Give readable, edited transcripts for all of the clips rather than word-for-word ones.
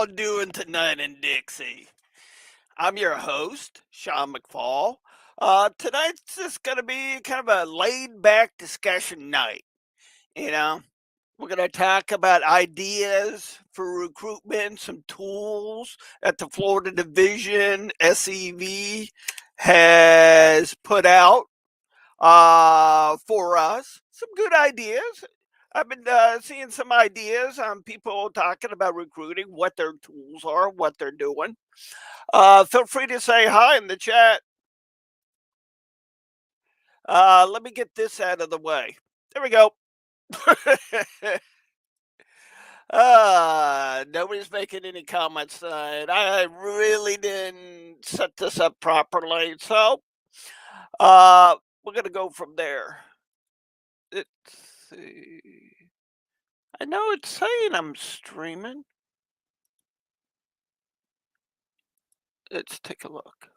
y'all doing tonight in Dixie? I'm your host, Sean McFall. Tonight's just going to be kind of a laid back discussion night. You know, we're going to talk about ideas for recruitment, some tools that the Florida Division SEV has put out for us. Some good ideas. I've been seeing some ideas on people talking about recruiting, what their tools are, what they're doing. Feel free to say hi in the chat. Let me get this out of the way. There we go. Nobody's making any comments tonight. I really didn't set this up properly, so we're gonna go from there. Let's see. I know it's saying I'm streaming. Let's take a look.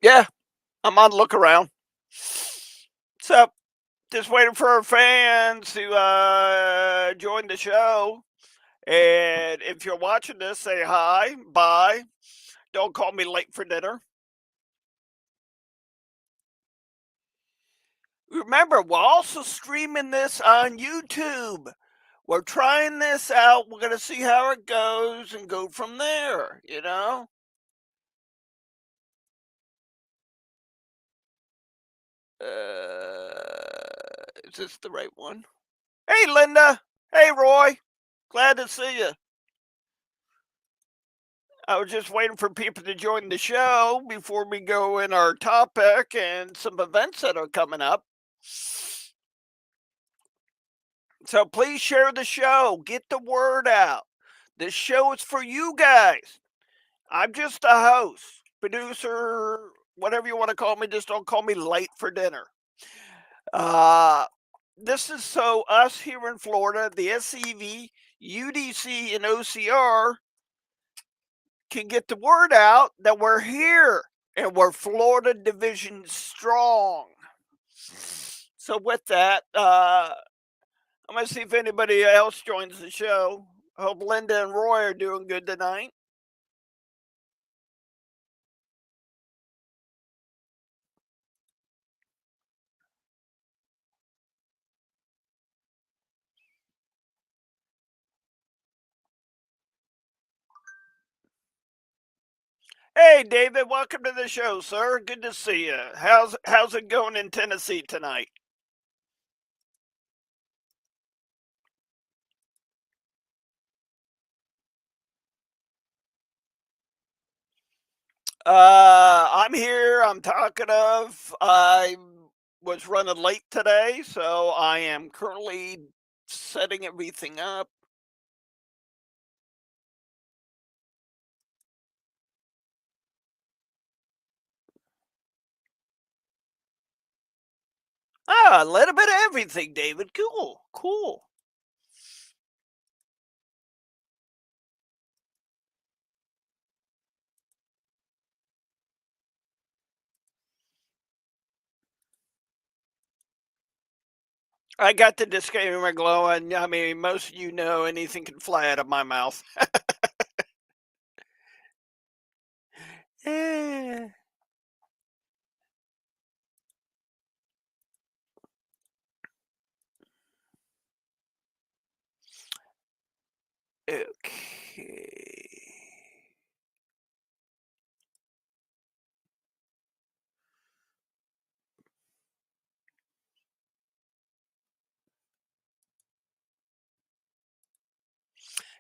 Yeah, I'm on look around. So just waiting for our fans to join the show. And if you're watching this, say hi, bye. Don't call me late for dinner. Remember, we're also streaming this on YouTube. We're trying this out. We're going to see how it goes and go from there, you know? Is this the right one? Hey, Linda. Hey, Roy. Glad to see you. I was just waiting for people to join the show before we go in our topic and some events that are coming up. So please share the show, get the word out. This show is for you guys. I'm just a host, producer, whatever you want to call me. Just don't call me late for dinner. This is so us here in Florida, the SEV, UDC, and OCR can get the word out that we're here and we're Florida Division strong. So with that, I'm gonna see if anybody else joins the show. Hope Linda and Roy are doing good tonight. Hey, David, welcome to the show, sir. Good to see you. How's it going in Tennessee tonight? I'm here. I'm talkative. I was running late today, so I am currently setting everything up. A little bit of everything, David. Cool, cool. I got the disclaimer glowing. I mean, most of you know anything can fly out of my mouth. Yeah. Okay.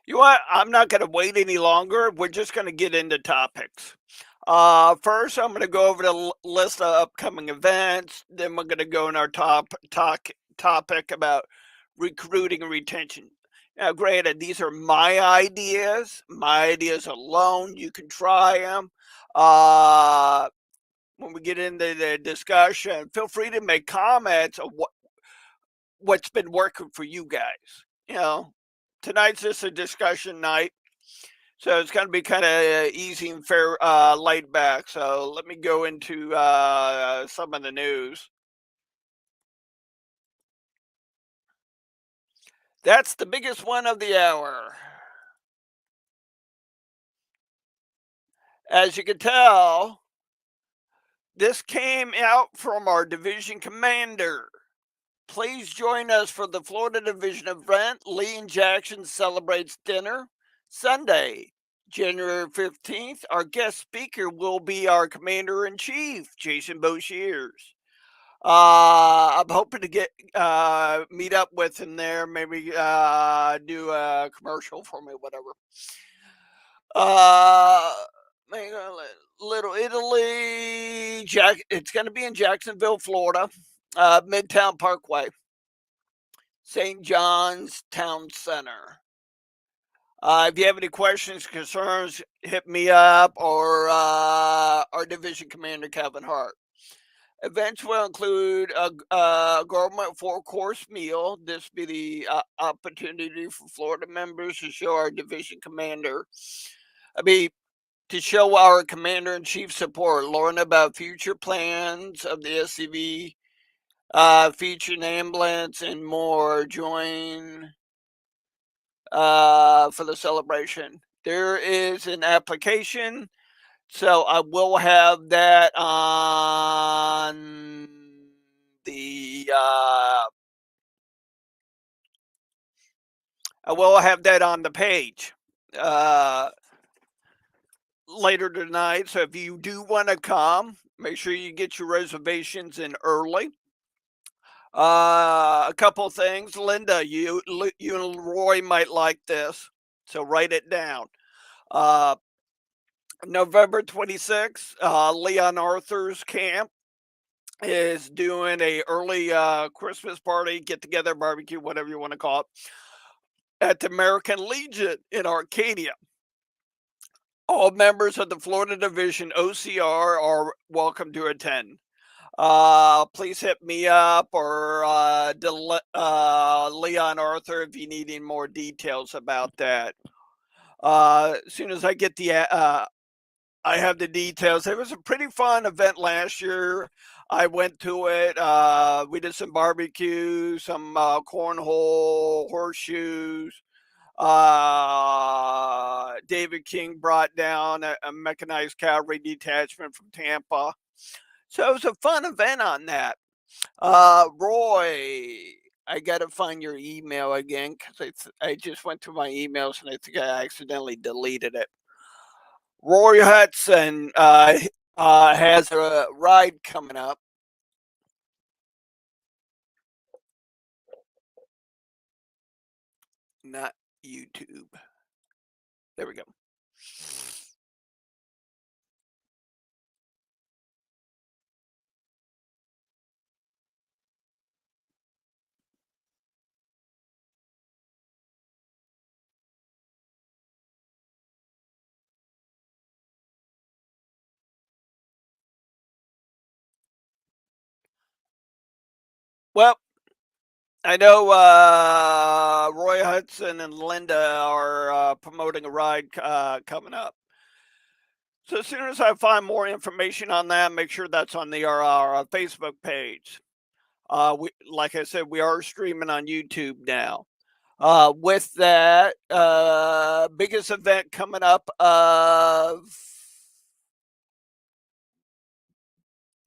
You know what? I'm not going to wait any longer. We're just going to get into topics. First, I'm going to go over the list of upcoming events. Then we're going to go in our topic about recruiting and retention. Now, granted, these are my ideas alone. You can try them. When we get into the discussion, feel free to make comments of what's been working for you guys. You know, tonight's just a discussion night, so it's going to be kind of easy and fair, laid back. So let me go into some of the news. That's the biggest one of the hour. As you can tell, this came out from our division commander. Please join us for the Florida Division event. Lee and Jackson celebrates dinner Sunday, January 15th. Our guest speaker will be our Commander in Chief, Jason Boshiers. I'm hoping to get meet up with him there. Maybe do a commercial for me, whatever. Uh, Little Italy. It's going to be in Jacksonville, Florida. Midtown Parkway, St. John's Town Center. If you have any questions, concerns, hit me up or our division commander, Kevin Hart. Events will include a gourmet four-course meal. This will be the opportunity for Florida members to show our division commander. To show our commander in chief support, learn about future plans of the SCV, featuring ambulance and more. Join for the celebration. There is an application, so I will have that on the. I will have that on the page later tonight. So if you do want to come, make sure you get your reservations in early. A couple things, Linda. You and Roy might like this, so write it down. Uh, November 26th, Leon Arthur's camp is doing a early Christmas party, get together, barbecue, whatever you want to call it, at the American Legion in Arcadia. All members of the Florida Division OCR are welcome to attend. Please hit me up or Leon Arthur if you need any more details about that. As soon as I get I have the details. It was a pretty fun event last year. I went to it. We did some barbecue, some cornhole, horseshoes. David King brought down a mechanized cavalry detachment from Tampa. So it was a fun event on that. Roy, I got to find your email again because I just went through my emails and I think I accidentally deleted it. Roy Hudson has a ride coming up. Not YouTube. There we go. Well, I know Roy Hudson and Linda are promoting a ride coming up. So as soon as I find more information on that, make sure that's on our Facebook page. Like I said, we are streaming on YouTube now. With that, biggest event coming up of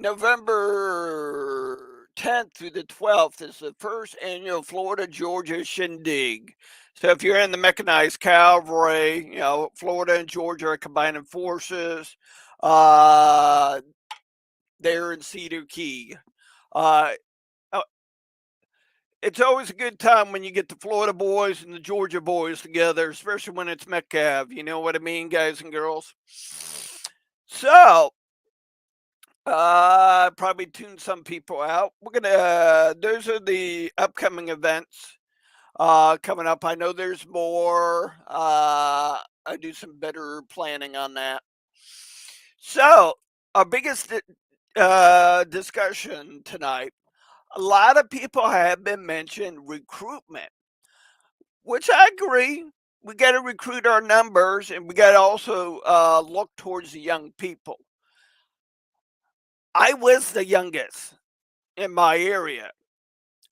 November 10th through the 12th is the first annual Florida Georgia Shindig. So if you're in the mechanized cavalry, Florida and Georgia are combining forces. They're in Cedar Key. Uh, it's always a good time when you get the Florida boys and the Georgia boys together, especially when it's Metcalf. You know what I mean, guys and girls? So, probably tune some people out. Those are the upcoming events coming up. I know there's more. I do some better planning on that. So, our biggest discussion tonight, a lot of people have been mentioned recruitment, which I agree. We got to recruit our numbers and we got to also look towards the young people. I was the youngest in my area.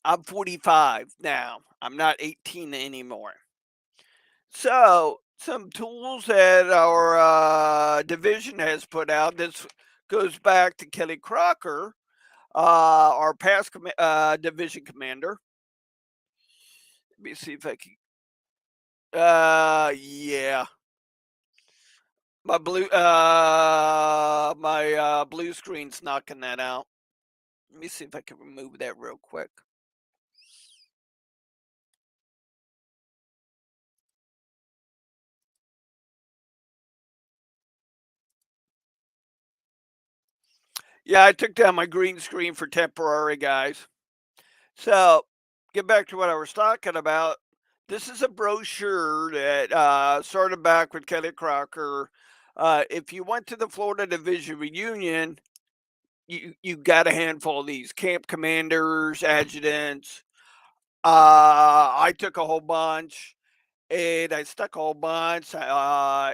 I'm 45 now. I'm not 18 anymore. So, some tools that our division has put out. This goes back to Kelly Crocker, our past division commander. Let me see if I can. Yeah, my blue screen's knocking that out. Let me see if I can remove that real quick. Yeah, I took down my green screen for temporary, guys. So, get back to what I was talking about. This is a brochure that started back with Kelly Crocker. If you went to the Florida Division reunion, you got a handful of these camp commanders, adjutants. I took a whole bunch, and I stuck a whole bunch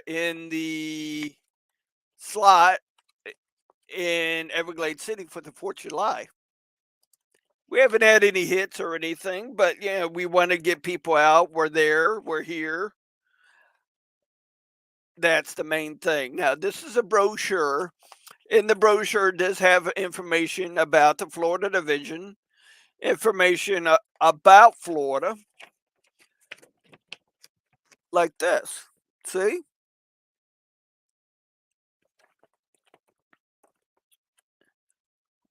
in the slot in Everglades City for the 4th of July. We haven't had any hits or anything, but yeah, we want to get people out. We're there. We're here. That's the main thing. Now, this is a brochure. In the brochure, it does have information about the Florida Division, information about Florida, like this. See?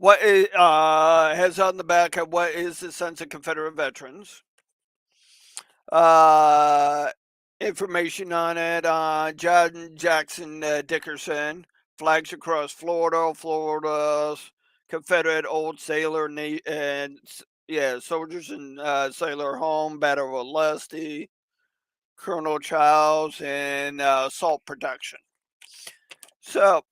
What is, has on the back of what is the Sons of Confederate Veterans? Uh, Information on it. John Jackson Dickerson, flags across Florida, Florida's Confederate Old Sailor and yeah, soldiers and sailor home, Battle of Lusty, Colonel Childs, and salt production. So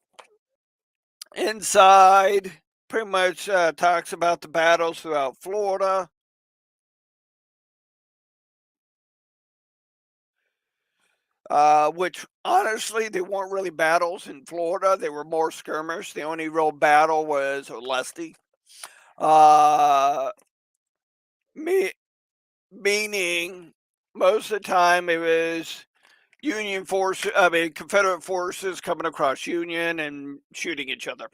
inside pretty much talks about the battles throughout Florida. Which honestly, they weren't really battles in Florida. They were more skirmish. The only real battle was Olustee. Uh, me, Meaning most of the time it was Union forces, I mean, Confederate forces coming across Union and shooting each other.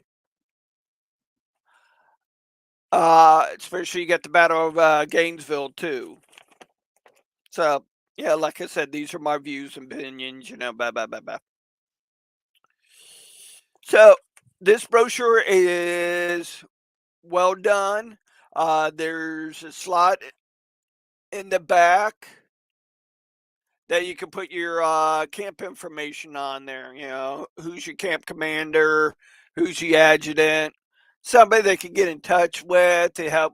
Especially you get the Battle of Gainesville too. So yeah, like I said, these are my views and opinions. Blah blah blah blah. So this brochure is well done. There's a slot in the back that you can put your camp information on there. Who's your camp commander, who's the adjutant, somebody they can get in touch with to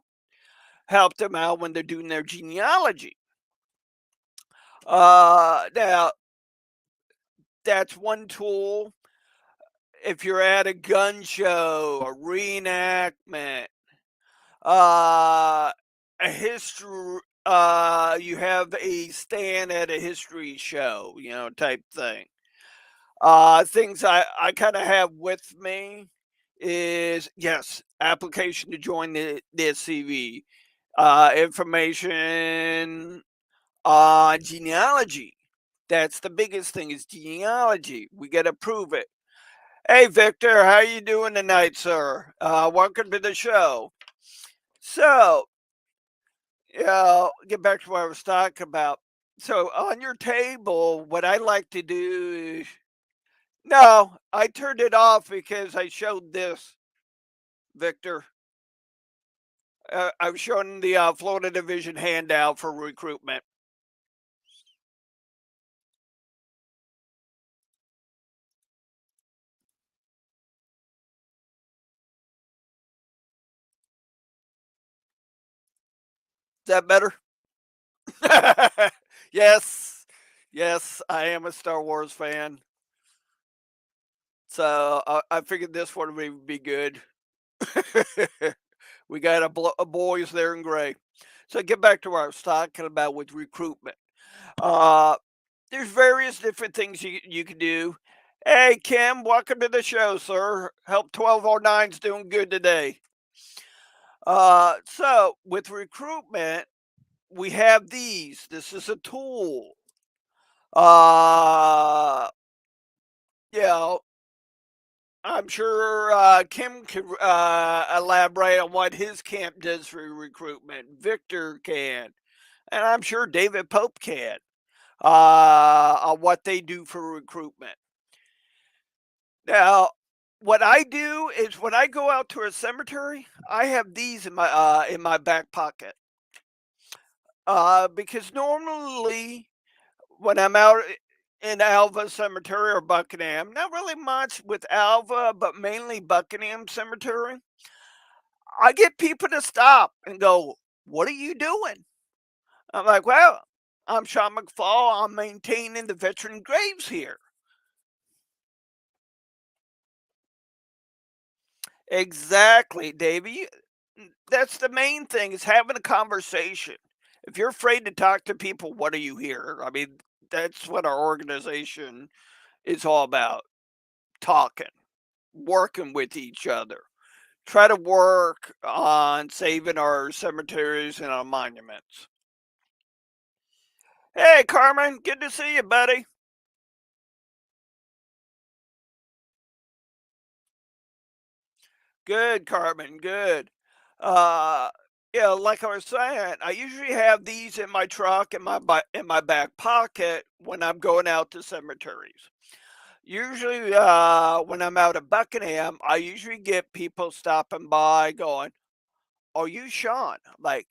help them out when they're doing their genealogy. Now that's one tool. If you're at a gun show, a reenactment, a history, you have a stand at a history show, type thing. Things I kind of have with me is, yes, application to join the CV, information on genealogy. That's the biggest thing is genealogy. We got to prove it. Hey, Victor, how you doing tonight, sir? Welcome to the show. So, get back to what I was talking about. So, on your table, what I like to do is no, I turned it off because I showed this, Victor. I was showing the Florida Division handout for recruitment. Is that better? Yes, yes, I am a Star Wars fan. So I figured this one would be good. We got a boys there in gray. So get back to what I was talking about with recruitment. Uh, there's various different things you can do. Hey Kim, welcome to the show, sir. Help 1209's doing good today. So with recruitment, we have these. This is a tool. Uh, you know, I'm sure Kim could elaborate on what his camp does for recruitment. Victor can, and I'm sure David Pope can on what they do for recruitment. Now, what I do is when I go out to a cemetery, I have these in my back pocket because normally when I'm out in Alva Cemetery or Buckingham, not really much with Alva, but mainly Buckingham Cemetery, I get people to stop and go, "What are you doing?" I'm like, "Well, I'm Sean McFall. I'm maintaining the veteran graves here." Exactly, Davey. That's the main thing is having a conversation. If you're afraid to talk to people, what are you here? I mean, that's what our organization is all about. Talking, working with each other. Try to work on saving our cemeteries and our monuments. Hey, Carmen, good to see you, buddy. Good, Carmen, good. Uh, yeah, like I was saying, I usually have these in my truck in my back pocket when I'm going out to cemeteries. Usually, when I'm out at Buckingham, I usually get people stopping by going, "Are you Sean?" I'm like,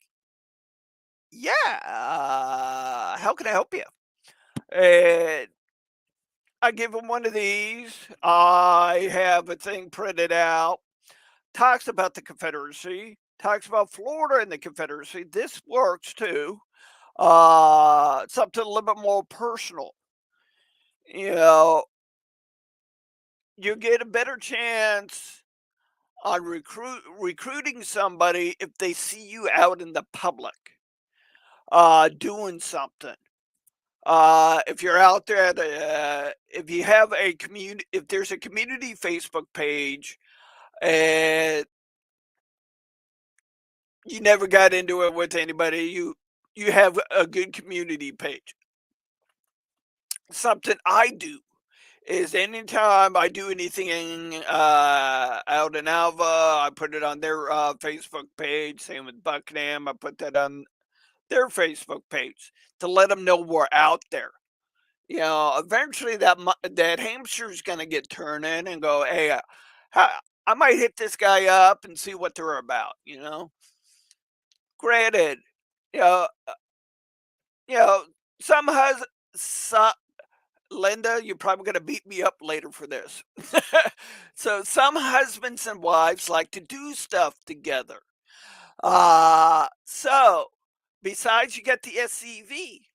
"Yeah, how can I help you?" And I give them one of these. I have a thing printed out, talks about the Confederacy, talks about Florida and the Confederacy. This works too. Something a little bit more personal. You know, you get a better chance on recruiting somebody if they see you out in the public doing something. If you're out there at if you have a community, if there's a community Facebook page and you never got into it with anybody, you have a good community page. Something I do is anytime I do anything out in Alva, I put it on their Facebook page. Same with Buckingham, I put that on their Facebook page to let them know we're out there. You know, eventually that hamster's gonna get turned in and go, "Hey, ha I might hit this guy up and see what they're about," you know? Granted, you know you know, some hus so Linda, you're probably gonna beat me up later for this. So, some husbands and wives like to do stuff together. So, besides you get the SCV,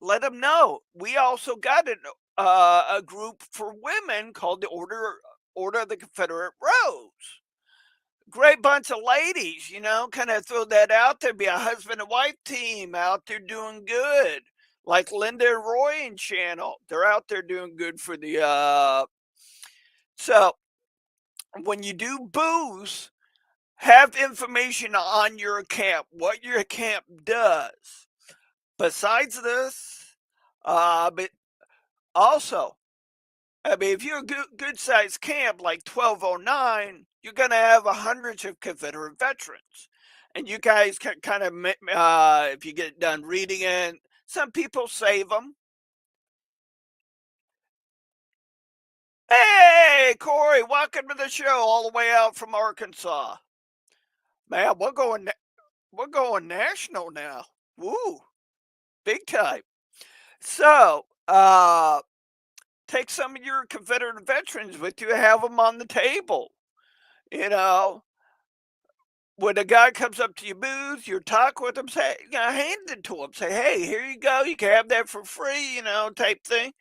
let them know. We also got a group for women called the Order of the Confederate Rose. Great bunch of ladies, you know, kind of throw that out there. Be a husband and wife team out there doing good, like Linda and Roy and Channel. They're out there doing good for the. So when you do booze, have information on your camp, what your camp does. Besides this, but also, I mean, if you're a good sized camp like 1209, you're going to have hundreds of Confederate veterans. And you guys can kind of, if you get done reading it, some people save them. Hey, Corey, welcome to the show all the way out from Arkansas. Man, we're going national now. Woo, big time. So, take some of your Confederate veterans with you, have them on the table. You know, when a guy comes up to your booth, you talk with him, say, you know, hand it to him, say, hey, here you go, you can have that for free, you know, type thing.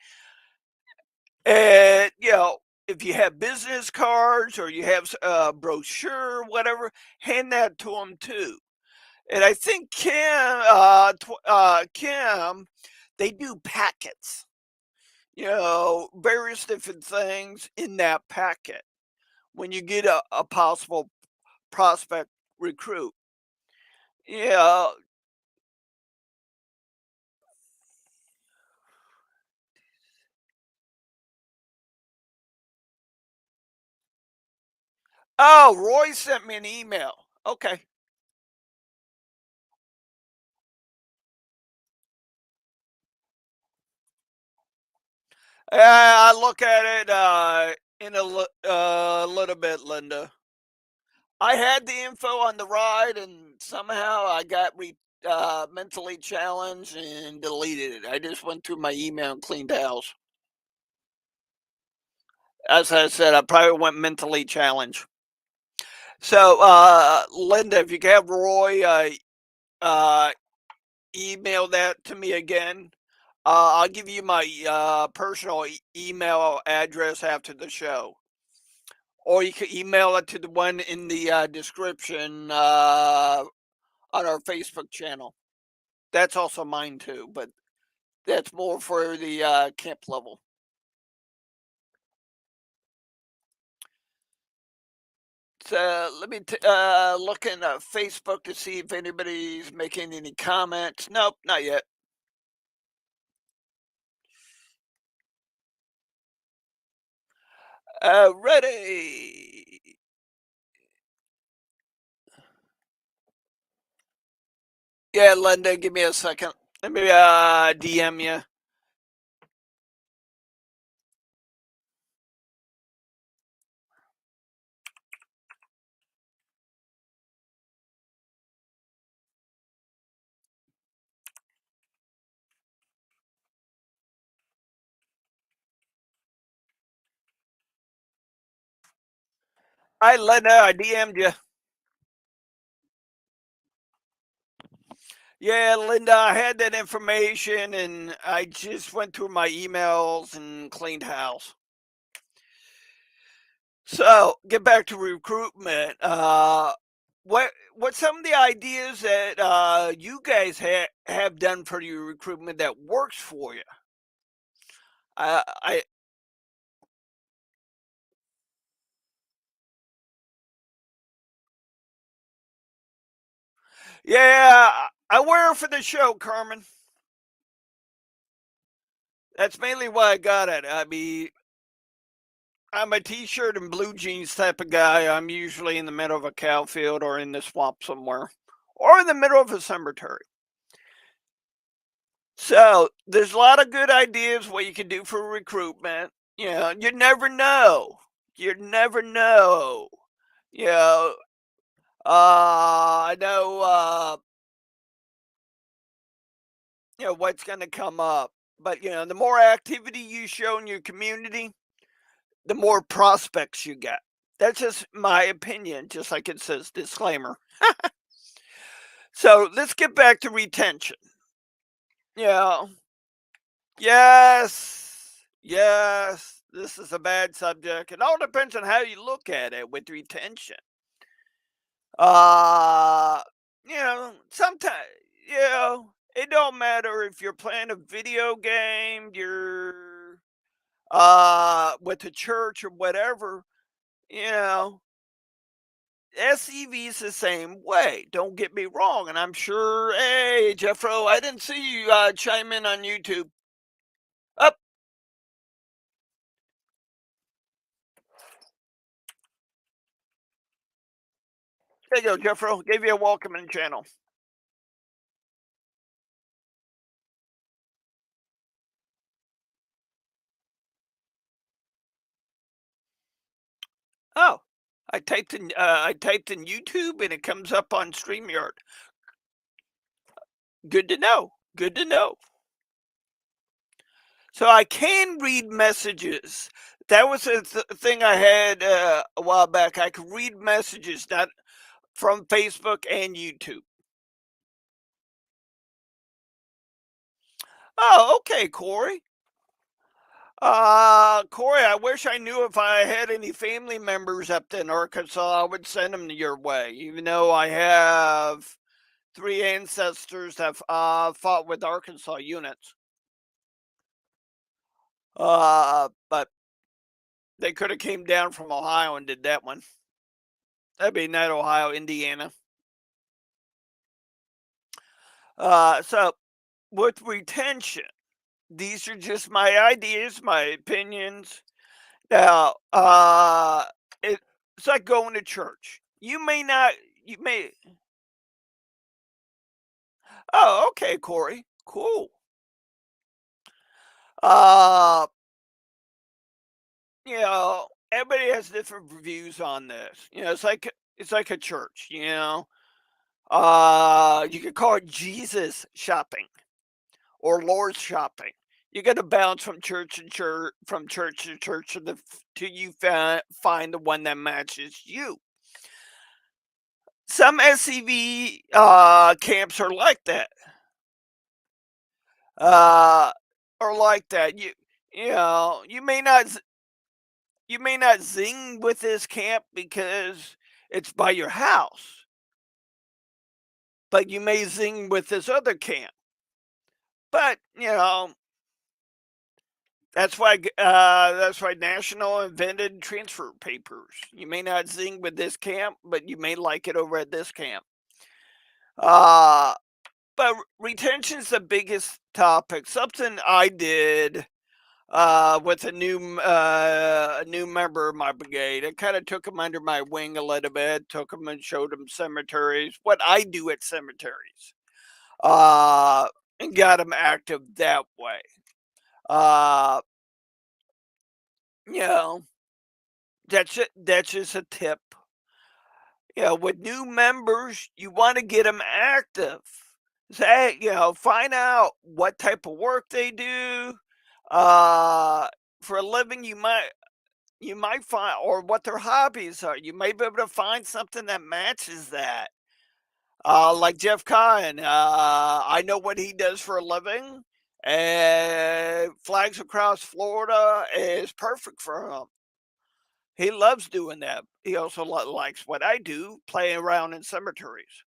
And you know, if you have business cards or you have a brochure, whatever, hand that to them too. And I think Kim, they do packets, you know, various different things in that packet when you get a possible prospect recruit. Yeah, Oh, Roy sent me an email. Okay. I look at it in a little bit, Linda. I had the info on the ride, and somehow I got mentally challenged and deleted it. I just went through my email and cleaned house. As I said, I probably went mentally challenged. So, Linda, if you could have Roy uh, email that to me again, I'll give you my personal email address after the show. Or you can email it to the one in the description on our Facebook channel. That's also mine too, but that's more for the camp level. So let me look in Facebook to see if anybody's making any comments. Nope, not yet. Ready. Yeah, Linda, give me a second. Let me DM you. Hi, Linda, I DM'd you. Yeah, Linda, I had that information and I just went through my emails and cleaned house. So, get back to recruitment. What's some of the ideas that you guys have done for your recruitment that works for you? I Yeah, I wear it for the show, Carmen. That's mainly why I got it. I mean, I'm a t-shirt and blue jeans type of guy. I'm usually in the middle of a cow field or in the swamp somewhere, or in the middle of a cemetery. So there's a lot of good ideas what you can do for recruitment. You know, you never know. You never know. You know, I know. What's going to come up, but the more activity you show in your community, the more prospects you get. That's just my opinion. Just like it says disclaimer. So let's get back to retention. Yeah. Yes. Yes. This is a bad subject. It all depends on how you look at it with retention. Uh, sometimes, it don't matter if you're playing a video game, you're with the church or whatever, you know, SEV's the same way. Don't get me wrong. And I'm sure, hey, Jeffro, I didn't see you chime in on YouTube. Up, there you go, Jeffro. Gave you a welcoming channel. Oh, I typed in YouTube and it comes up on StreamYard. Good to know. Good to know. So I can read messages. That was a thing I had a while back. I could read messages not from Facebook and YouTube. Oh, okay, Corey. Corey, I wish I knew if I had any family members up in Arkansas, I would send them your way. Even though I have three ancestors that fought with Arkansas units. But they could have came down from Ohio and did that one. That'd be not Ohio, Indiana. So with retention, these are just my ideas, my opinions. Now, it It's like going to church. You may not, you may, oh, okay, Corey, cool. Uh, everybody has different views on this. It's like a church. You could call it Jesus shopping or Lord's shopping. You got to bounce from church to church, till you find the one that matches you. Some SCV camps uh, are like that. You know you may not zing with this camp because it's by your house, but you may zing with this other camp. But that's why National invented transfer papers. You may not zing with this camp, but you may like it over at this camp. Uh, but retention's the biggest topic. Something I did with a new member of my brigade. I kind of took him under my wing a little bit, took him and showed him cemeteries, what I do at cemeteries, uh, and got him active that way. Uh, you know, that's it. That's just a tip. With new members, you want to get them active. Say, find out what type of work they do. Uh, for a living, you might find, or what their hobbies are. You may be able to find something that matches that. Like Jeff Kine, I know what he does for a living, and Flags Across Florida is perfect for him. He loves doing that. He also likes what I do, playing around in cemeteries.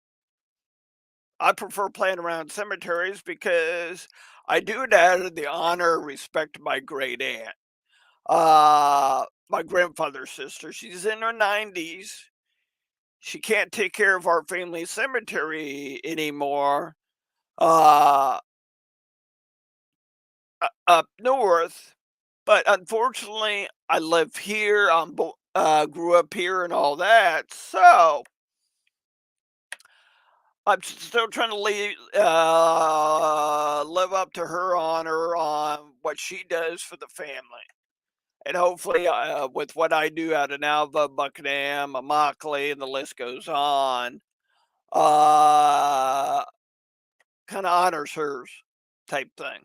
I prefer playing around in cemeteries because I do it out of the honor and respect of my great aunt. My grandfather's sister. She's in her 90s. She can't take care of our family cemetery anymore. Uh, Up north, but unfortunately, I live here. Grew up here and all that, so I'm still trying to live up to her honor on what she does for the family. And hopefully, with what I do out in Alva, Buckingham, Immokalee, and the list goes on, uh, kind of honors hers type thing.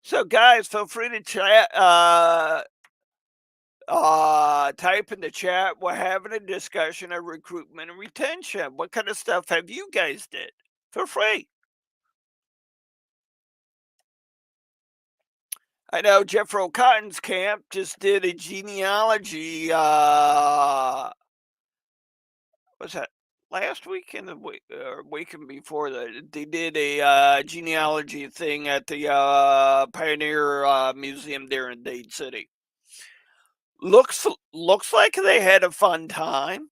So, guys, feel free to chat, type in the chat. We're having a discussion of recruitment and retention. What kind of stuff have you guys did? Feel free. I know Jeffro Cotton's camp just did a genealogy. Was that last week in the week or weekend before that? They did a genealogy thing at the Pioneer Museum there in Dade City. Looks like they had a fun time.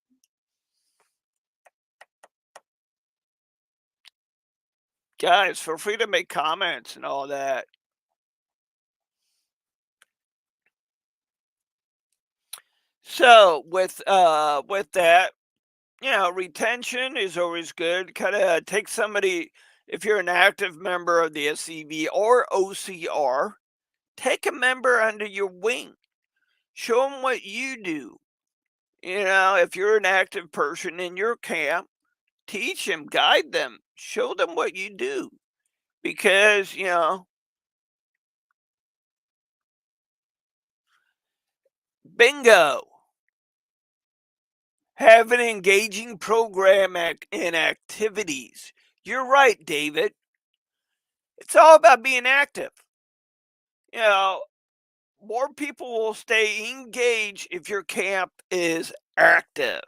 Guys, feel free to make comments and all that. So with that, retention is always good. Kind of take somebody, if you're an active member of the SCV or OCR, take a member under your wing. Show them what you do. If you're an active person in your camp, teach them, guide them, show them what you do. Because, bingo, have an engaging program and activities. You're right, David. It's all about being active. You know, more people will stay engaged if your camp is active.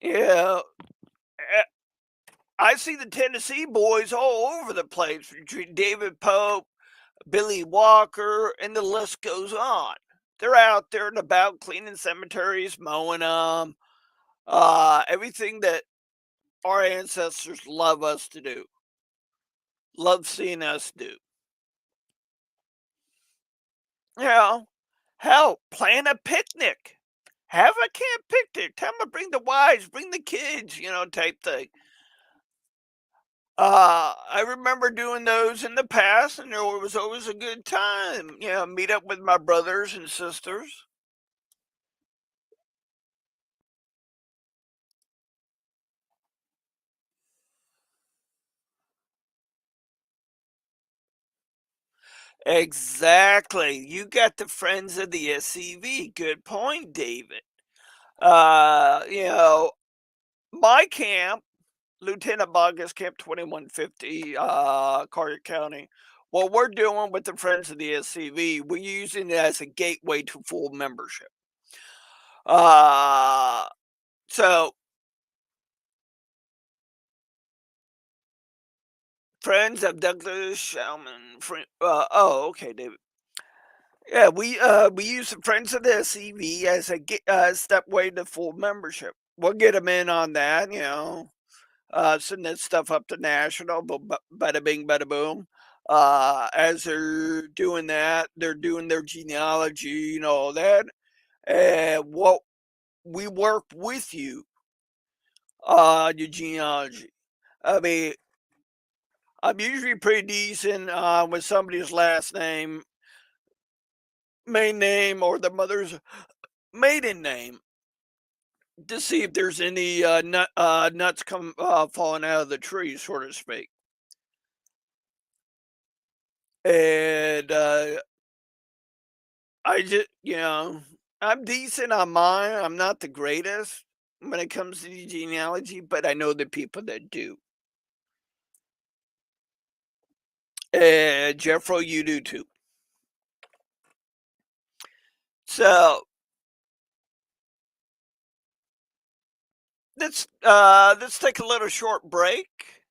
Yeah, I see the Tennessee boys all over the place between David Pope, Billy Walker, and the list goes on. They're out there and about cleaning cemeteries, mowing them, everything that our ancestors love us to do, love seeing us do. You know, hell, plan a picnic. have a camp picnic. Tell them to bring the wives, bring the kids, type thing. I remember doing those in the past, and there was always a good time. Meet up with my brothers and sisters. Exactly. You got the friends of the SCV. Good point, David. Uh, you know, my camp, Lieutenant Bogus Camp 2150, Collier County. What we're doing with the Friends of the SCV, we're using it as a gateway to full membership. Uh, so Friends of Douglas Shalman. Okay, David. Yeah, we use the Friends of the SCV as a stepway to full membership. We'll get them in on that, send that stuff up to national, but bada bing, bada boom. As they're doing that, they're doing their genealogy and all that. And what we work with you on your genealogy. I mean, I'm usually pretty decent with somebody's last name, main name, or the mother's maiden name to see if there's any nuts come falling out of the tree, so to speak. And I just, I'm decent on mine. I'm not the greatest when it comes to the genealogy, but I know the people that do. And Jeffro, you do too. So let's take a little short break.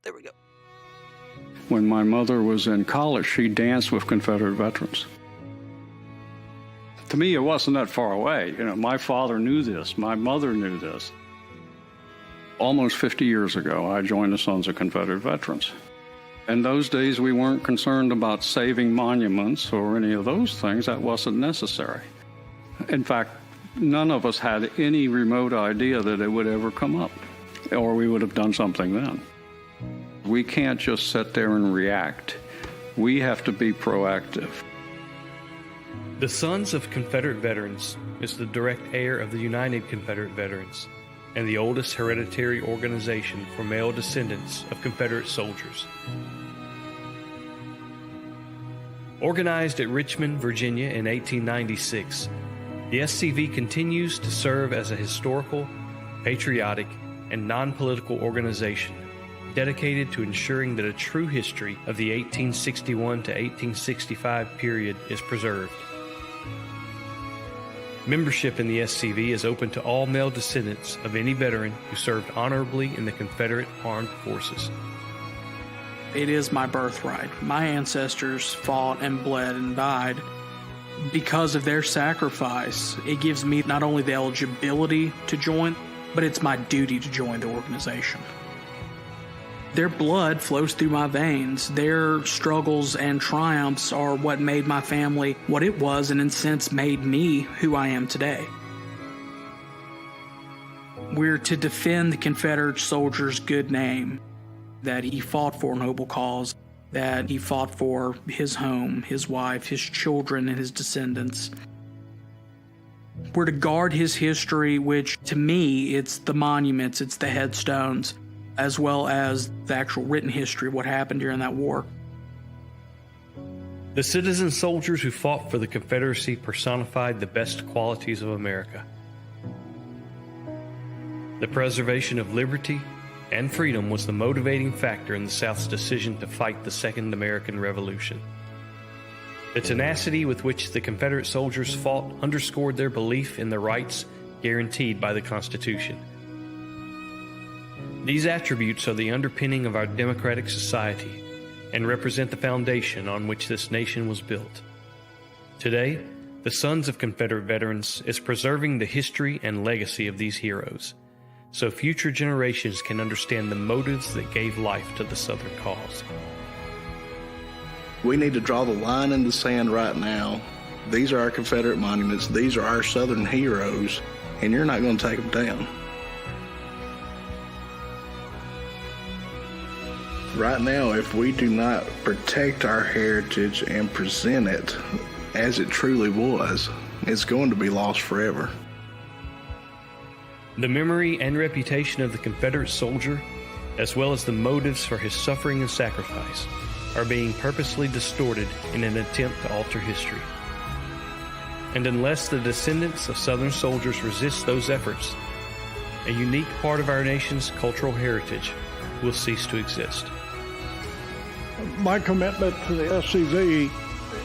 There we go. When my mother was in college, she danced with Confederate veterans. To me, it wasn't that far away. My father knew this. My mother knew this. Almost 50 years ago, I joined the Sons of Confederate Veterans. In those days, we weren't concerned about saving monuments or any of those things. That wasn't necessary. In fact, none of us had any remote idea that it would ever come up, or we would have done something then. We can't just sit there and react. We have to be proactive. The Sons of Confederate Veterans is the direct heir of the United Confederate Veterans and the oldest hereditary organization for male descendants of Confederate soldiers. Organized at Richmond, Virginia in 1896, the SCV continues to serve as a historical, patriotic, and non-political organization dedicated to ensuring that a true history of the 1861 to 1865 period is preserved. Membership in the SCV is open to all male descendants of any veteran who served honorably in the Confederate Armed Forces. It is my birthright. My ancestors fought and bled and died. Because of their sacrifice, it gives me not only the eligibility to join, but it's my duty to join the organization. Their blood flows through my veins. Their struggles and triumphs are what made my family what it was, and in a sense made me who I am today. We're to defend the Confederate soldier's good name, that he fought for a noble cause, that he fought for his home, his wife, his children, and his descendants. We're to guard his history, which to me, it's the monuments, it's the headstones, as well as the actual written history of what happened during that war. The citizen soldiers who fought for the Confederacy personified the best qualities of America. The preservation of liberty and freedom was the motivating factor in the South's decision to fight the Second American Revolution. The tenacity with which the Confederate soldiers fought underscored their belief in the rights guaranteed by the Constitution. These attributes are the underpinning of our democratic society and represent the foundation on which this nation was built. Today, the Sons of Confederate Veterans is preserving the history and legacy of these heroes, so future generations can understand the motives that gave life to the Southern cause. We need to draw the line in the sand right now. These are our Confederate monuments. These are our Southern heroes, and you're not going to take them down. Right now, if we do not protect our heritage and present it as it truly was, it's going to be lost forever. The memory and reputation of the Confederate soldier, as well as the motives for his suffering and sacrifice, are being purposely distorted in an attempt to alter history. And unless the descendants of Southern soldiers resist those efforts, a unique part of our nation's cultural heritage will cease to exist. My commitment to the SCV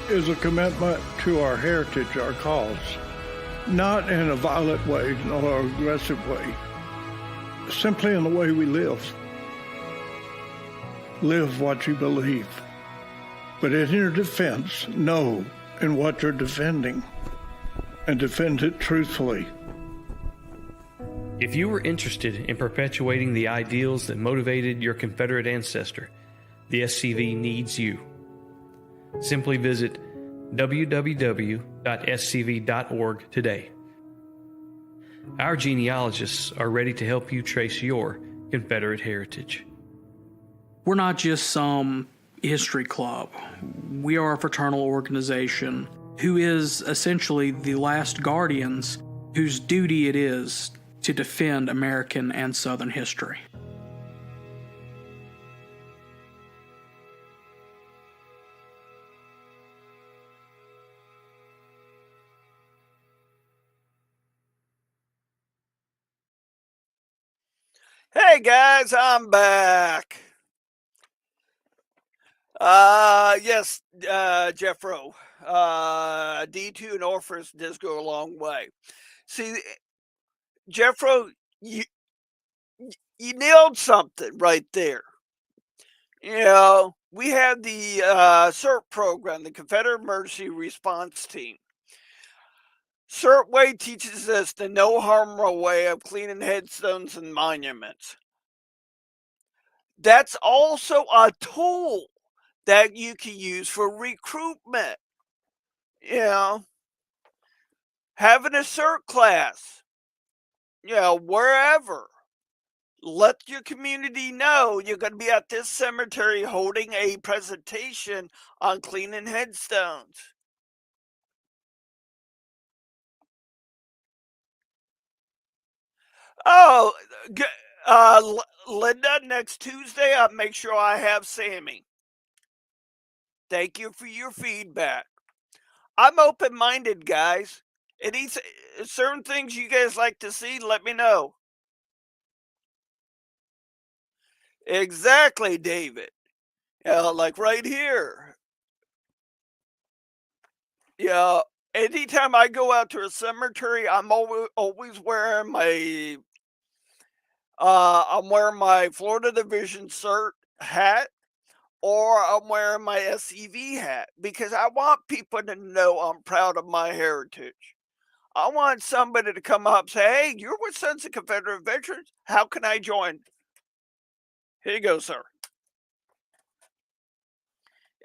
is a commitment to our heritage, our cause, not in a violent way nor an aggressive way, simply in the way we live. Live what you believe, but in your defense, know in what you're defending and defend it truthfully. If you were interested in perpetuating the ideals that motivated your Confederate ancestor, the SCV needs you. Simply visit www.scv.org today. Our genealogists are ready to help you trace your Confederate heritage. We're not just some history club. We are a fraternal organization who is essentially the last guardians whose duty it is to defend American and Southern history. Hey guys, I'm back. Yes, Jeffro. D2 and Orphans does go a long way. See, Jeffro, you nailed something right there. You know, we have the CERT program, the Confederate Emergency Response Team. CERT way teaches us the no harm way of cleaning headstones and monuments. That's also a tool that you can use for recruitment. You know, having a CERT class, you know, wherever. Let your community know you're going to be at this cemetery holding a presentation on cleaning headstones. Oh, Linda, next Tuesday, I'll make sure I have Sammy. Thank you for your feedback. I'm open-minded, guys. Any certain things you guys like to see, let me know. Exactly, David. Like right here. Yeah, anytime I go out to a cemetery, I'm always wearing my Florida Division CERT hat, or I'm wearing my SCV hat, because I want people to know I'm proud of my heritage. I want somebody to come up and say, hey, you're with Sons of Confederate Veterans. How can I join? Here you go, sir.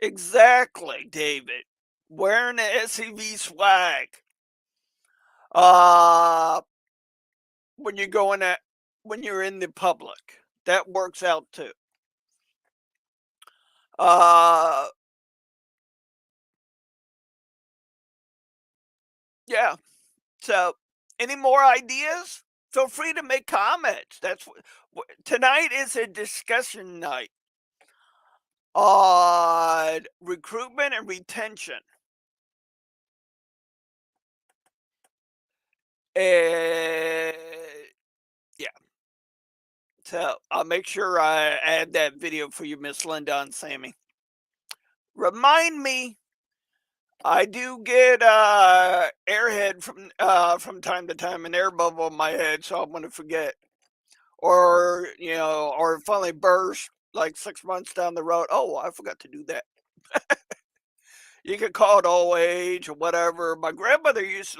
Exactly, David. Wearing the SCV swag. When you're in the public. That works out too. Yeah. So, any more ideas? Feel free to make comments. Tonight is a discussion night on recruitment and retention. And yeah. So I'll make sure I add that video for you, Miss Linda and Sammy. Remind me, I do get airhead from time to time, an air bubble in my head, so I'm gonna forget. Or or finally burst like 6 months down the road. Oh, I forgot to do that. You can call it old age or whatever. My grandmother used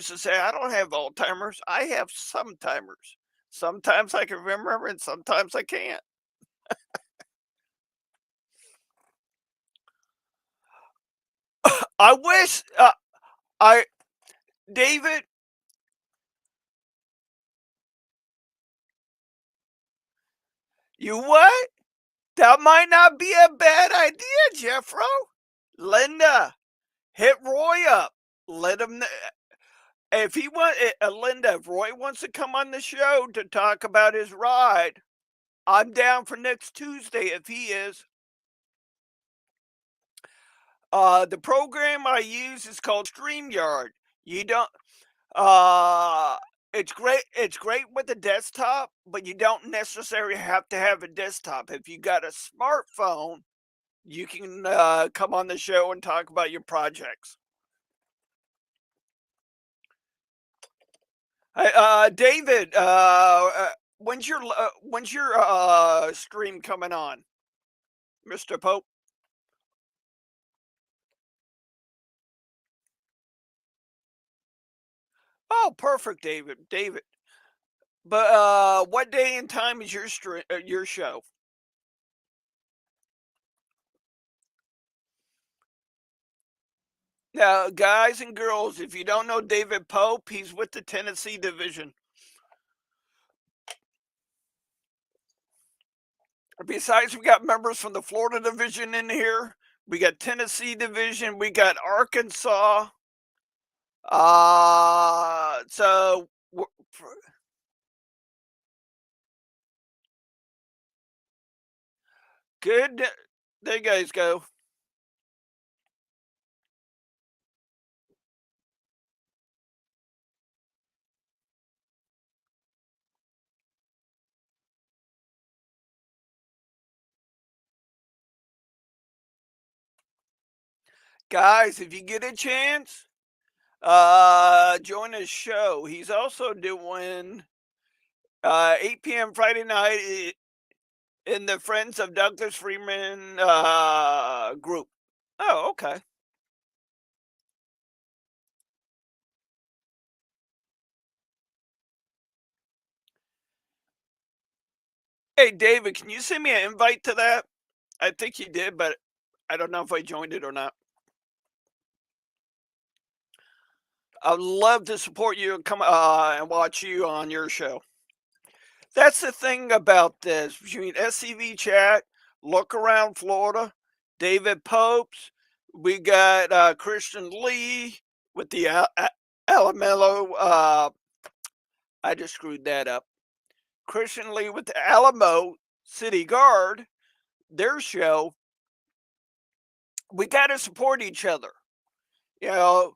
to say, I don't have Alzheimer's, I have sometimers. Sometimes I can remember and sometimes I can't. I wish I David. You what? That might not be a bad idea, Jeffro. Linda, hit Roy up. Let him. If he want, Linda, if Roy wants to come on the show to talk about his ride, I'm down for next Tuesday if he is. The program I use is called StreamYard. You don't. Uh, it's great. It's great with the desktop, but you don't necessarily have to have a desktop. If you got a smartphone, you can come on the show and talk about your projects. Hey, David, when's your stream coming on, Mister Pope? Oh, perfect, David. David, but what day and time is your show? Now, guys and girls, if you don't know David Pope, he's with the Tennessee division. Besides, we got members from the Florida division in here. We got Tennessee division. We got Arkansas. So good. There you guys go. Guys, if you get a chance, join his show. He's also doing 8 p.m. Friday night in the Friends of Douglas Freeman group. Oh, okay. Hey, David, can you send me an invite to that? I think you did, but I don't know if I joined it or not. I'd love to support you and come and watch you on your show. That's the thing about this between SCV Chat, Look Around Florida, David Popes, we got Christian Lee with the Alamello. I just screwed that up. Christian Lee with the Alamo City Guard, their show. We got to support each other. You know,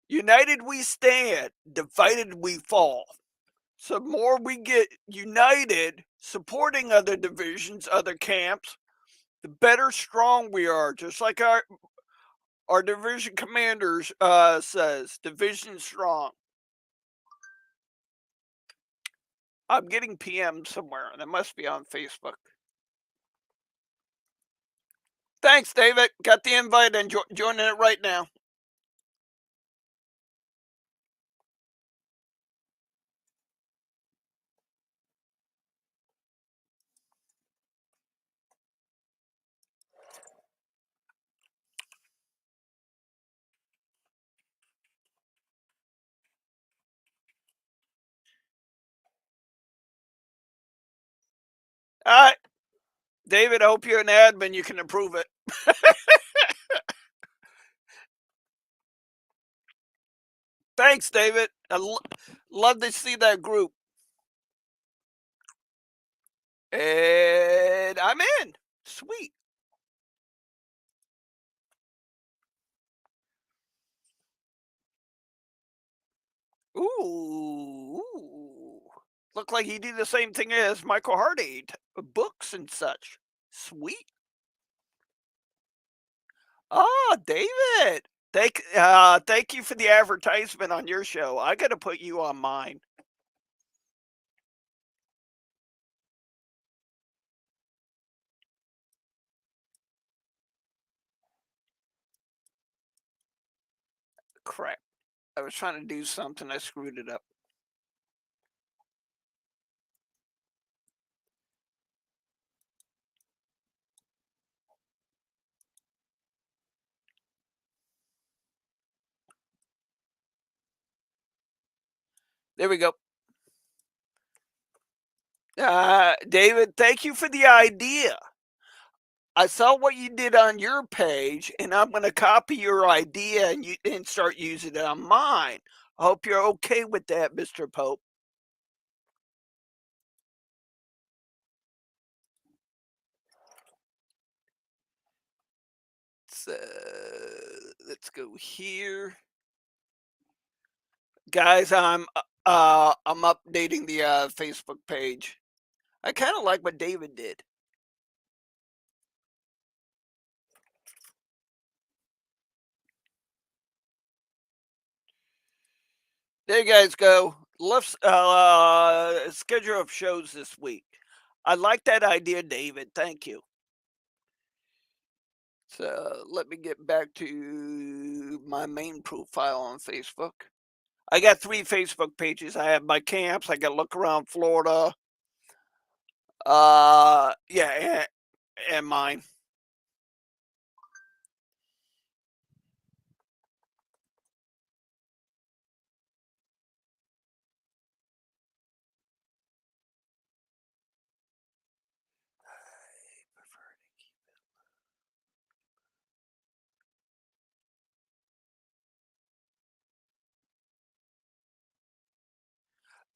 united we stand, divided we fall. So the more we get united, supporting other divisions, other camps, the better strong we are. Just like our division commanders says, division strong. I'm getting PM somewhere. That must be on Facebook. Thanks, David. Got the invite and joining it right now. All right, David, I hope you're an admin. You can approve it. Thanks, David. Love to see that group. And I'm in. Sweet. Ooh. Look like he did the same thing as Michael Hardy, books and such. Sweet. Oh, David. Thank you for the advertisement on your show. I got to put you on mine. Crap. I was trying to do something. I screwed it up. There we go. David, thank you for the idea. I saw what you did on your page, and I'm going to copy your idea and start using it on mine. I hope you're okay with that, Mr. Pope. So let's go here, guys. I'm updating the Facebook page. I kind of like what David did. There you guys go. Let's schedule of shows this week. I like that idea, David. Thank you. So let me get back to my main profile on Facebook. I got 3 Facebook pages. I have my camps. I got Look Around Florida. Yeah, and mine.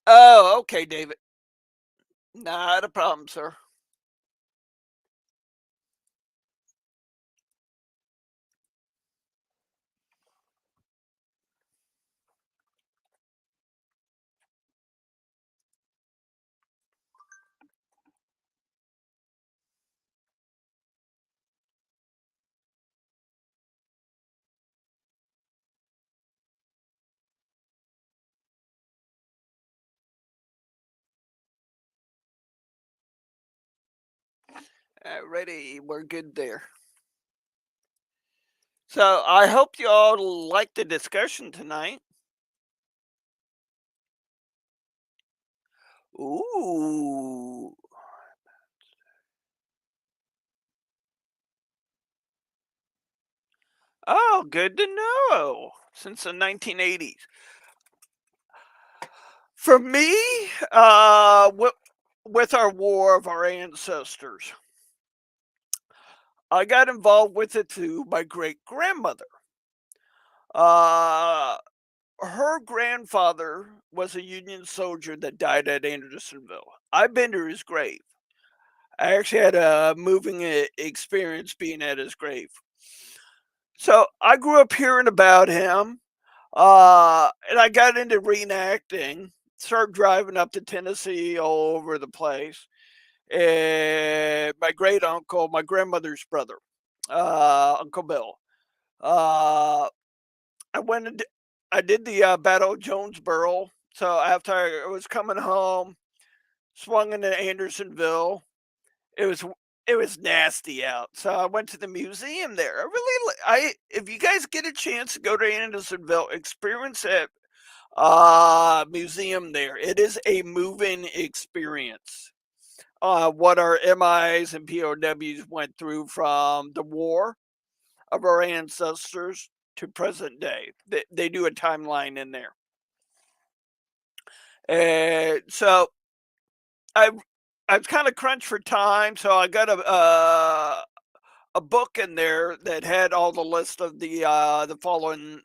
Oh, okay, David. Not a problem, sir. Ready, we're good there. So I hope you all like the discussion tonight. Ooh. Oh, good to know. Since the 1980s. For me, with our war of our ancestors, I got involved with it through my great grandmother. Uh, Her grandfather was a Union soldier that died at Andersonville. I've been to his grave. I actually had a moving experience being at his grave. So I grew up hearing about him, and I got into reenacting. Started driving up to Tennessee all over the place. And my great uncle, my grandmother's brother, Uncle Bill. Uh, I went and I did the Battle of Jonesboro. So after I was coming home, swung into Andersonville. It was it was nasty out. So I went to the museum there. I if you guys get a chance to go to Andersonville, experience that museum there. It is a moving experience. What our MIs and POWs went through from the war of our ancestors to present day. They do a timeline in there. And so I I was kind of crunched for time, so I got a book in there that had all the list of the following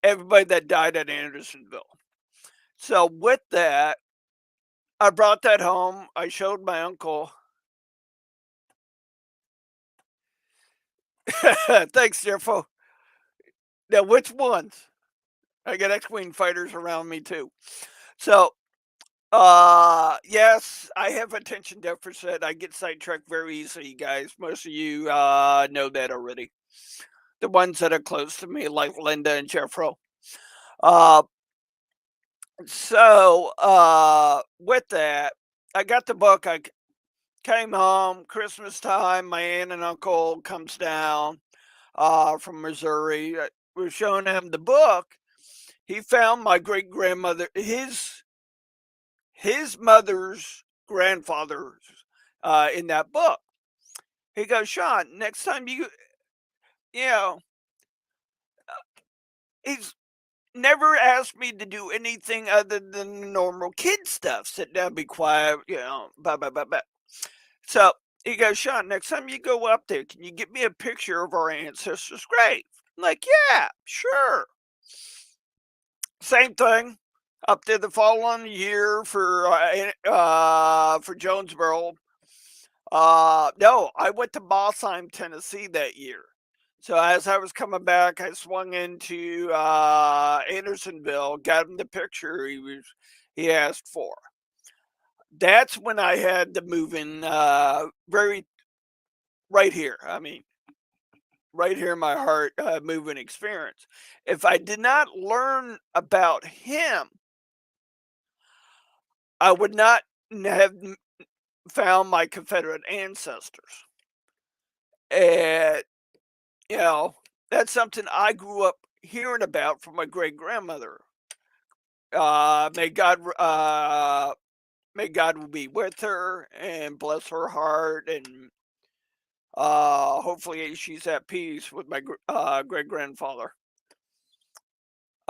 everybody that died at Andersonville. So with that, I brought that home. I showed my uncle. Thanks, Jeffo. Now, which ones? I got X-Wing fighters around me too. So, yes, I have attention deficit. I get sidetracked very easily, guys. Most of you know that already. The ones that are close to me, like Linda and Jeffro. Uh, with that, I got the book. I came home Christmas time. My aunt and uncle comes down from Missouri. We're showing him the book. He found my great grandmother, his mother's grandfather's in that book. He goes, Sean, next time you know, he's never asked me to do anything other than the normal kid stuff. Sit down, be quiet, blah, blah, blah, blah. So he goes, Sean, next time you go up there, can you get me a picture of our ancestors' grave? I'm like, yeah, sure. Same thing. Up there the following year for Jonesboro. No, I went to Bossheim, Tennessee that year. So as I was coming back, I swung into Andersonville, got him the picture he asked for. That's when I had the moving very right here. I mean, right here in my heart, moving experience. If I did not learn about him, I would not have found my Confederate ancestors. And, you know, that's something I grew up hearing about from my great grandmother. Uh, may God, uh, may God be with her and bless her heart, and hopefully she's at peace with my great grandfather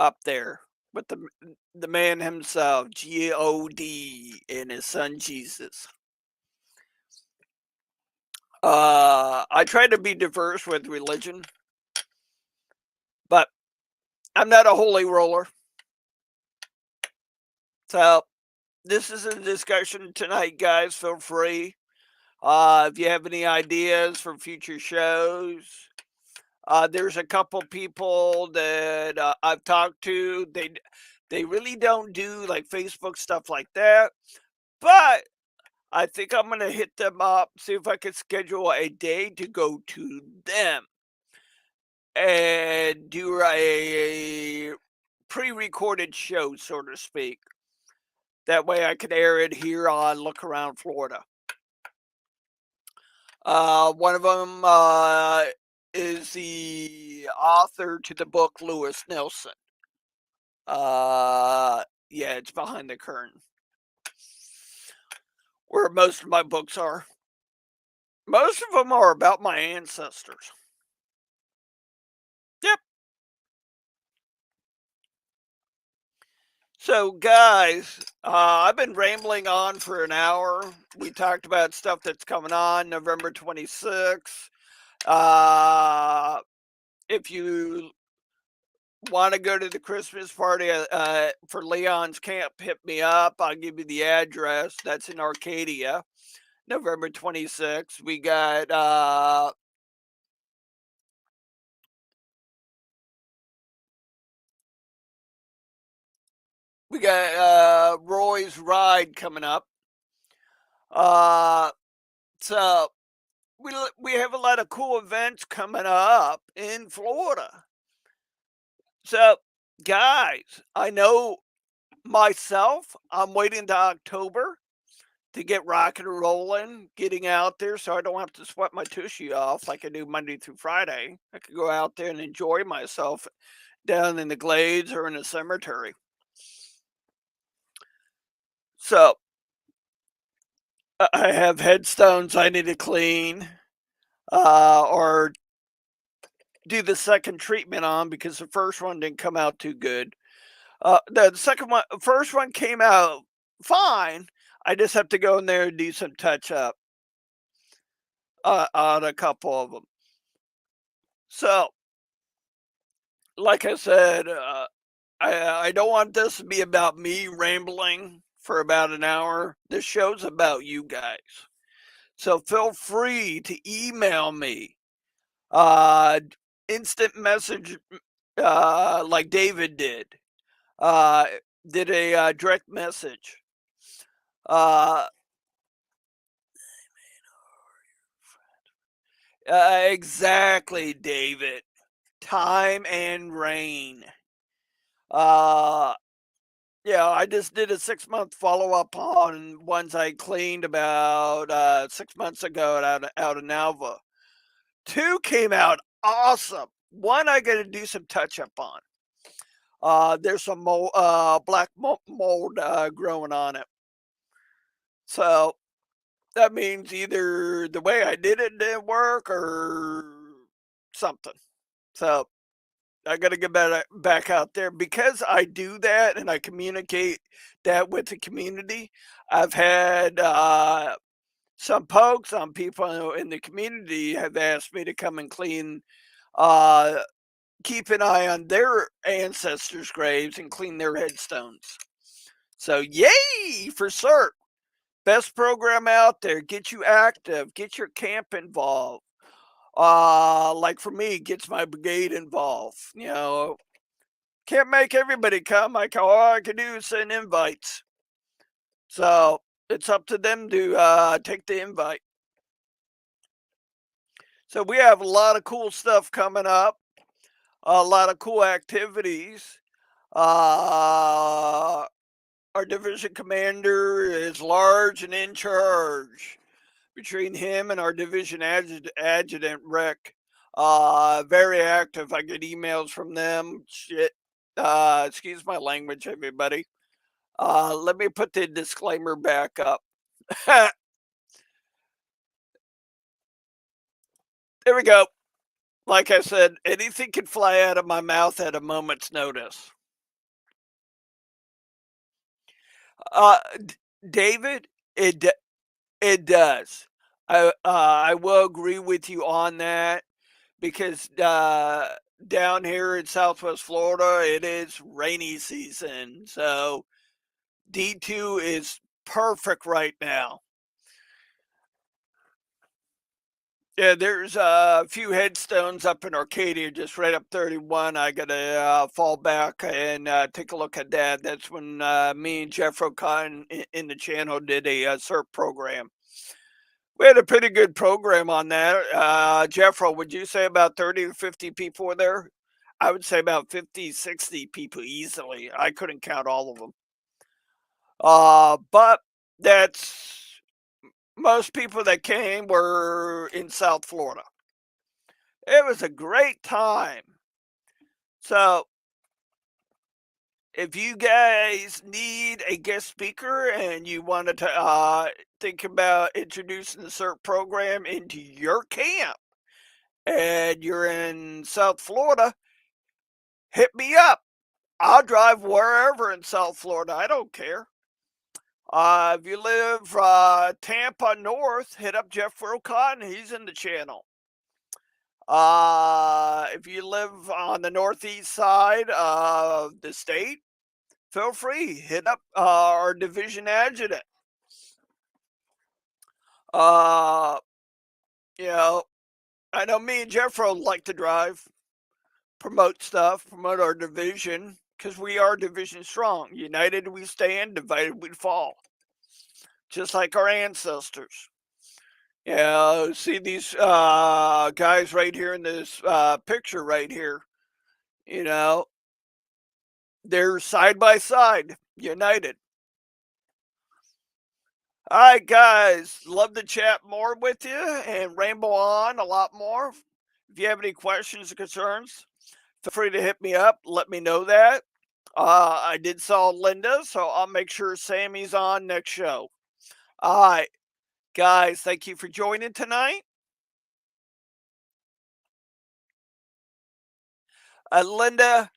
up there with the man himself, God, and his son Jesus. I try to be diverse with religion, but I'm not a holy roller. So this is a discussion tonight, guys. Feel free. If you have any ideas for future shows, there's a couple people that I've talked to. They really don't do like Facebook stuff like that, but I think I'm gonna hit them up, see if I can schedule a day to go to them and do a pre-recorded show, so to speak. That way I can air it here on Look Around Florida. One of them is the author to the book, Lewis Nelson. Yeah, it's behind the curtain. Where most of my books are. Most of them are about my ancestors. Yep. So, guys, I've been rambling on for an hour. We talked about stuff that's coming on November 26th. If you want to go to the Christmas party for Leon's camp, hit me up. I'll give you the address. That's in Arcadia, November 26th. We got Roy's Ride coming up. So we have a lot of cool events coming up in Florida. So, guys, I know myself, I'm waiting to October to get rocking and rolling, getting out there so I don't have to sweat my tushy off like I do Monday through Friday. I could go out there and enjoy myself down in the glades or in the cemetery. So, I have headstones I need to clean or do the second treatment on because the first one didn't come out too good. The first one came out fine. I just have to go in there and do some touch up on a couple of them. So, like I said, I don't want this to be about me rambling for about an hour. This show's about you guys. So feel free to email me, instant message, like David did a direct message. Exactly, David. Time and rain. Yeah, I just did a 6-month follow up on ones I cleaned about 6 months ago out of Nalva. 2 came out awesome. 1 I got to do some touch up on. There's some black mold growing on it. So that means either the way I did it didn't work or something. So I got to get back out there because I do that and I communicate that with the community. I've had some pokes on people in the community have asked me to come and clean, uh, keep an eye on their ancestors' graves and clean their headstones. So, yay for CERT. Best program out there. Get you active. Get your camp involved. Like for me, gets my brigade involved. Can't make everybody come. All I can do is send invites. So it's up to them to take the invite. So we have a lot of cool stuff coming up. A lot of cool activities. Uh, our division commander is large and in charge. Between him and our division adjutant Rick, very active. I get emails from them. Shit. Excuse my language, everybody. Let me put the disclaimer back up. There we go. Like I said, anything can fly out of my mouth at a moment's notice. David, it does. I will agree with you on that because down here in Southwest Florida, it is rainy season. So D2 is perfect right now. Yeah, there's a few headstones up in Arcadia, just right up 31. I got to fall back and take a look at that. That's when me and Jeff O'Connor in the channel did a CERT program. We had a pretty good program on that. Jeffro, would you say about 30 to 50 people were there? I would say about 50, 60 people easily. I couldn't count all of them. But that's most people that came were in South Florida. It was a great time. So if you guys need a guest speaker and you wanted to think about introducing the CERT program into your camp and you're in South Florida, hit me up. I'll drive wherever in South Florida. I don't care. If you live Tampa North, hit up Jeff Wilcott. He's in the channel. If you live on the northeast side of the state, feel free, hit up our division adjutant. I know me and Jeffro like to drive, promote stuff, promote our division, because we are division strong. United we stand, divided we fall. Just like our ancestors. See these guys right here in this picture right here. They're side by side, united. All right, guys. Love to chat more with you and ramble on a lot more. If you have any questions or concerns, feel free to hit me up. Let me know that. I did saw Linda, so I'll make sure Sammy's on next show. All right, guys. Thank you for joining tonight. Linda,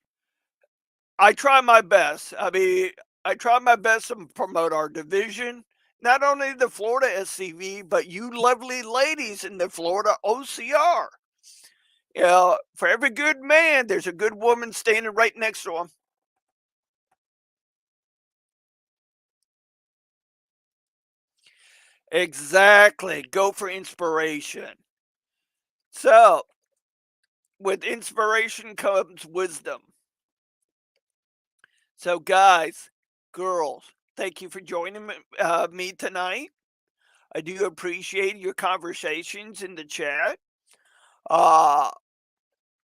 I try my best. I try my best to promote our division. Not only the Florida SCV, but you lovely ladies in the Florida OCR. For every good man, there's a good woman standing right next to him. Exactly. Go for inspiration. So, with inspiration comes wisdom. So, guys, girls, thank you for joining me tonight. I do appreciate your conversations in the chat.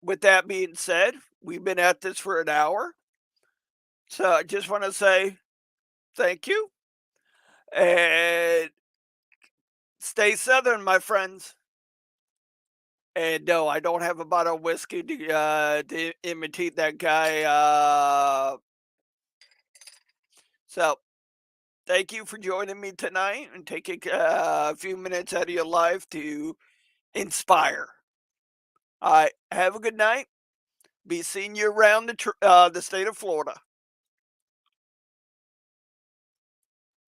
With that being said, we've been at this for an hour. So I just want to say thank you and stay Southern, my friends. And no, I don't have a bottle of whiskey to imitate that guy. So thank you for joining me tonight and taking a few minutes out of your life to inspire. All right. Have a good night. Be seeing you around the state of Florida.